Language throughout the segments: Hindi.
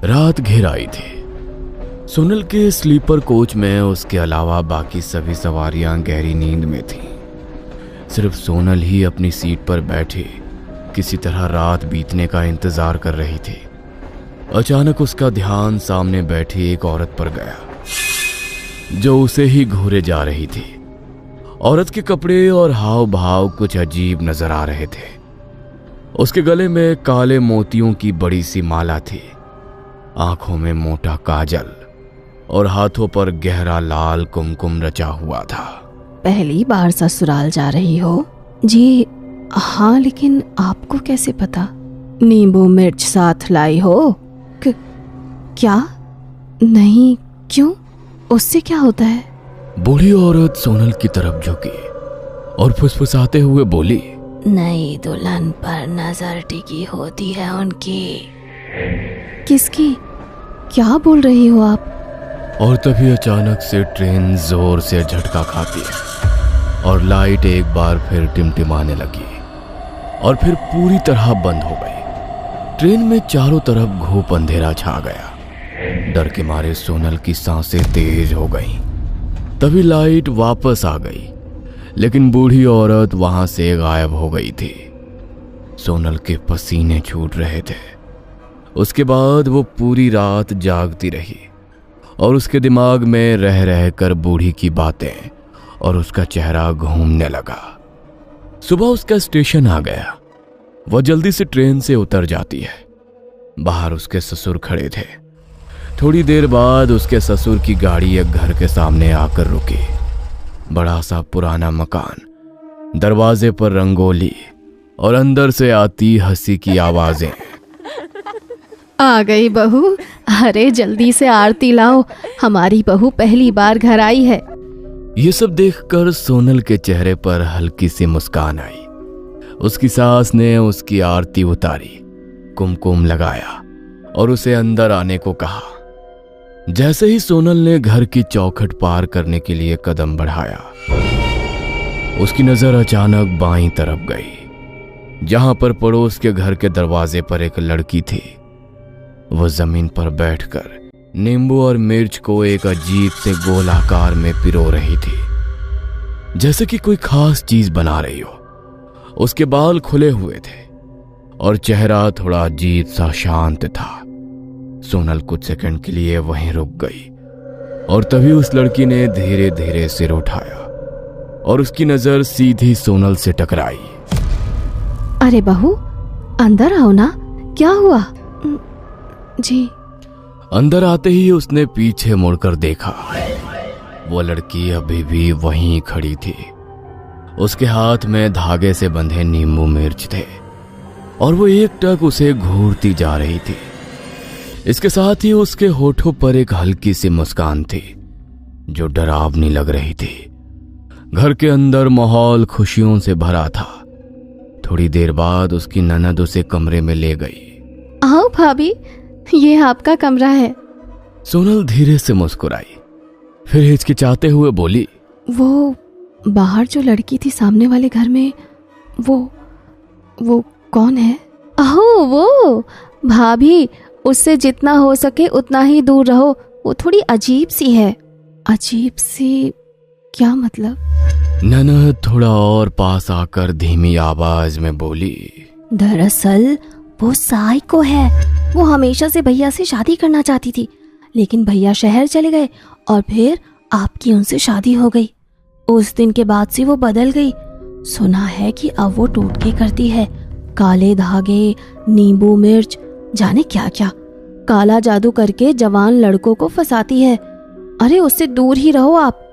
रात घिर आई थी। सोनल के स्लीपर कोच में उसके अलावा बाकी सभी सवारियां गहरी नींद में थीं। सिर्फ सोनल ही अपनी सीट पर बैठे किसी तरह रात बीतने का इंतजार कर रही थी। अचानक उसका ध्यान सामने बैठी एक औरत पर गया जो उसे ही घूरे जा रही थी। औरत के कपड़े और हाव भाव कुछ अजीब नजर आ रहे थे। उसके गले में काले मोतियों की बड़ी सी माला थी, आंखों में मोटा काजल और हाथों पर गहरा लाल कुमकुम रचा हुआ था। पहली बार ससुराल जा रही हो? जी हाँ, लेकिन आपको कैसे पता? नींबू मिर्च साथ लाई हो? क्या? नहीं, क्यों? उससे क्या होता है? बूढ़ी औरत सोनल की तरफ झुकी और फुसफुसाते हुए बोली, नई दुल्हन पर नजर टिकी होती है उनकी। किसकी? क्या बोल रही हो आप? और तभी अचानक से ट्रेन जोर से झटका खाती है और लाइट एक बार फिर टिमटिमाने लगी और फिर पूरी तरह बंद हो गई। ट्रेन में चारों तरफ घूप अंधेरा छा गया। डर के मारे सोनल की सांसें तेज हो गईं। तभी लाइट वापस आ गई, लेकिन बूढ़ी औरत वहां से गायब हो गई थी। सोनल के पसीने छूट रहे थे। उसके बाद वो पूरी रात जागती रही और उसके दिमाग में रह रह कर बूढ़ी की बातें और उसका चेहरा घूमने लगा। सुबह उसका स्टेशन आ गया। वह जल्दी से ट्रेन से उतर जाती है। बाहर उसके ससुर खड़े थे। थोड़ी देर बाद उसके ससुर की गाड़ी एक घर के सामने आकर रुकी। बड़ा सा पुराना मकान, दरवाजे पर रंगोली और अंदर से आती हंसी की आवाजें। आ गई बहू, अरे जल्दी से आरती लाओ, हमारी बहू पहली बार घर आई है। ये सब देखकर सोनल के चेहरे पर हल्की सी मुस्कान आई। उसकी सास ने उसकी आरती उतारी, कुमकुम लगाया और उसे अंदर आने को कहा। जैसे ही सोनल ने घर की चौखट पार करने के लिए कदम बढ़ाया, उसकी नजर अचानक बाईं तरफ गई, जहां पर पड़ोस के घर के दरवाजे पर एक लड़की थी। वो जमीन पर बैठकर नींबू और मिर्च को एक अजीब से गोल आकार में पिरो रही थी, जैसे कि कोई खास चीज बना रही हो। उसके बाल खुले हुए थे और चेहरा थोड़ा अजीब सा शांत था। सोनल कुछ सेकंड के लिए वहीं रुक गई और तभी उस लड़की ने धीरे धीरे सिर उठाया और उसकी नजर सीधी सोनल से टकराई। अरे बहू, अंदर आओ ना, क्या हुआ? जी। अंदर आते ही उसने पीछे मुड़कर देखा। वो लड़की अभी भी वहीं खड़ी थी। उसके हाथ में धागे से बंधे नींबू मिर्च थे और वो एकटक उसे घूरती जा रही थी। इसके साथ ही उसके होठों पर एक हल्की सी मुस्कान थी जो डरावनी लग रही थी। घर के अंदर माहौल खुशियों से भरा था। थोड़ी देर बाद उसकी ननद उसे कमरे में ले गई। आओ भाभी, ये आपका कमरा है। सोनल धीरे से मुस्कुराई, फिर हिचकिचाते हुए बोली, वो बाहर जो लड़की थी सामने वाले घर में, वो कौन है? ओह, वो भाभी, उससे जितना हो सके उतना ही दूर रहो। वो थोड़ी अजीब सी है। अजीब सी? क्या मतलब? ननद थोड़ा और पास आकर धीमी आवाज में बोली, दरअसल वो साइको है। वो हमेशा से भैया से शादी करना चाहती थी, लेकिन भैया शहर चले गए और फिर आपकी उनसे शादी हो गई। उस दिन के बाद से वो बदल गई। सुना है कि अब वो टोटके करती है, काले धागे, नींबू मिर्च, जाने क्या क्या। काला जादू करके जवान लड़कों को फंसाती है। अरे उससे दूर ही रहो आप।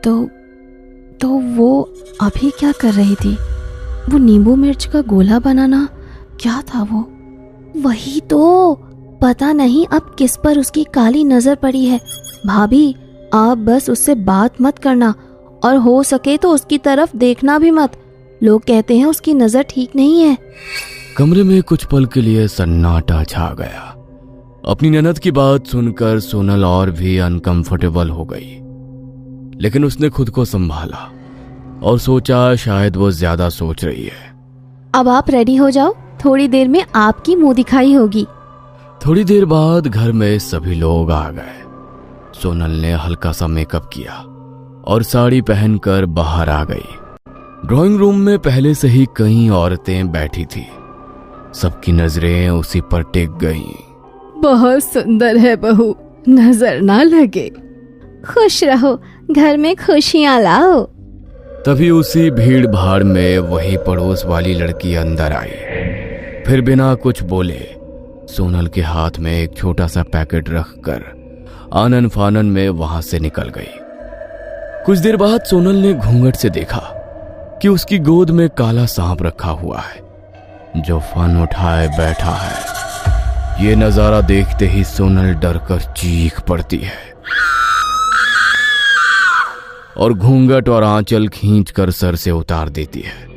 तो वो अभी क्या कर रही थी? वो नींबू मिर्च का गोला बनाना, क्या था वो? वही तो, पता नहीं अब किस पर उसकी काली नजर पड़ी है। भाभी, आप बस उससे बात मत करना और हो सके तो उसकी तरफ देखना भी मत। लोग कहते हैं उसकी नजर ठीक नहीं है। कमरे में कुछ पल के लिए सन्नाटा छा गया। अपनी ननद की बात सुनकर सोनल और भी अनकंफर्टेबल हो गई, लेकिन उसने खुद को संभाला और सोचा शायद वो ज्यादा सोच रही है। अब आप रेडी हो जाओ, थोड़ी देर में आपकी मुंह दिखाई होगी। थोड़ी देर बाद घर में सभी लोग आ गए। सोनल ने हल्का सा मेकअप किया और साड़ी पहनकर बाहर आ गई। ड्राइंग रूम में पहले से ही कई औरतें बैठी थी। सबकी नजरें उसी पर टिक गईं। बहुत सुंदर है बहू, नजर ना लगे। खुश रहो, घर में खुशियां लाओ। तभी उसी भीड़ भाड़ में वही पड़ोस वाली लड़की अंदर आई। फिर बिना कुछ बोले सोनल के हाथ में एक छोटा सा पैकेट रखकर आनन फानन में वहां से निकल गई। कुछ देर बाद सोनल ने घूंघट से देखा कि उसकी गोद में काला सांप रखा हुआ है जो फन उठाए बैठा है। ये नजारा देखते ही सोनल डरकर चीख पड़ती है और घूंघट और आंचल खींचकर सर से उतार देती है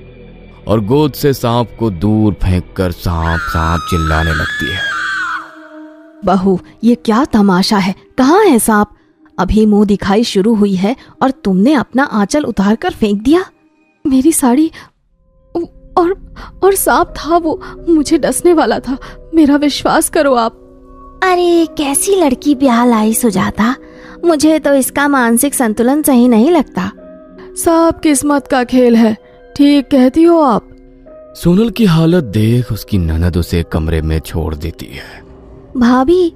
और गोद से सांप को दूर फेंककर सांप सांप चिल्लाने लगती है। बहू, ये क्या तमाशा है? कहाँ है सांप? अभी मुंह दिखाई शुरू हुई है और तुमने अपना आंचल उतार कर फेंक दिया। मेरी साड़ी और सांप था, वो मुझे डसने वाला था। मेरा विश्वास करो आप। अरे कैसी लड़की ब्याह लाई सुजाता, मुझे तो इसका मानसिक संतुलन सही नहीं लगता। सब किस्मत का खेल है, ठीक कहती हो आप। सोनल की हालत देख उसकी ननद उसे कमरे में छोड़ देती है। भाभी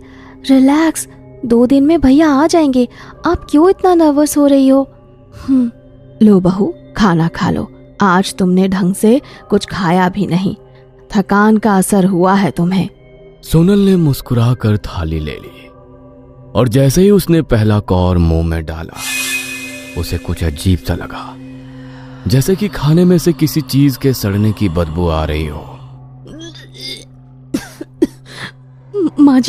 रिलैक्स, 2 दिन में भैया आ जाएंगे, आप क्यों इतना नर्वस हो रही हो? लो बहू, खाना खा लो। आज तुमने ढंग से कुछ खाया भी नहीं, थकान का असर हुआ है तुम्हें। सोनल ने मुस्कुराकर थाली ले ली और जैसे ही उसने पहला कौर मुंह में डाला उसे कुछ अजीब सा लगा, जैसे कि खाने में से किसी चीज के सड़ने की बदबू आ रही हो। माँ जी,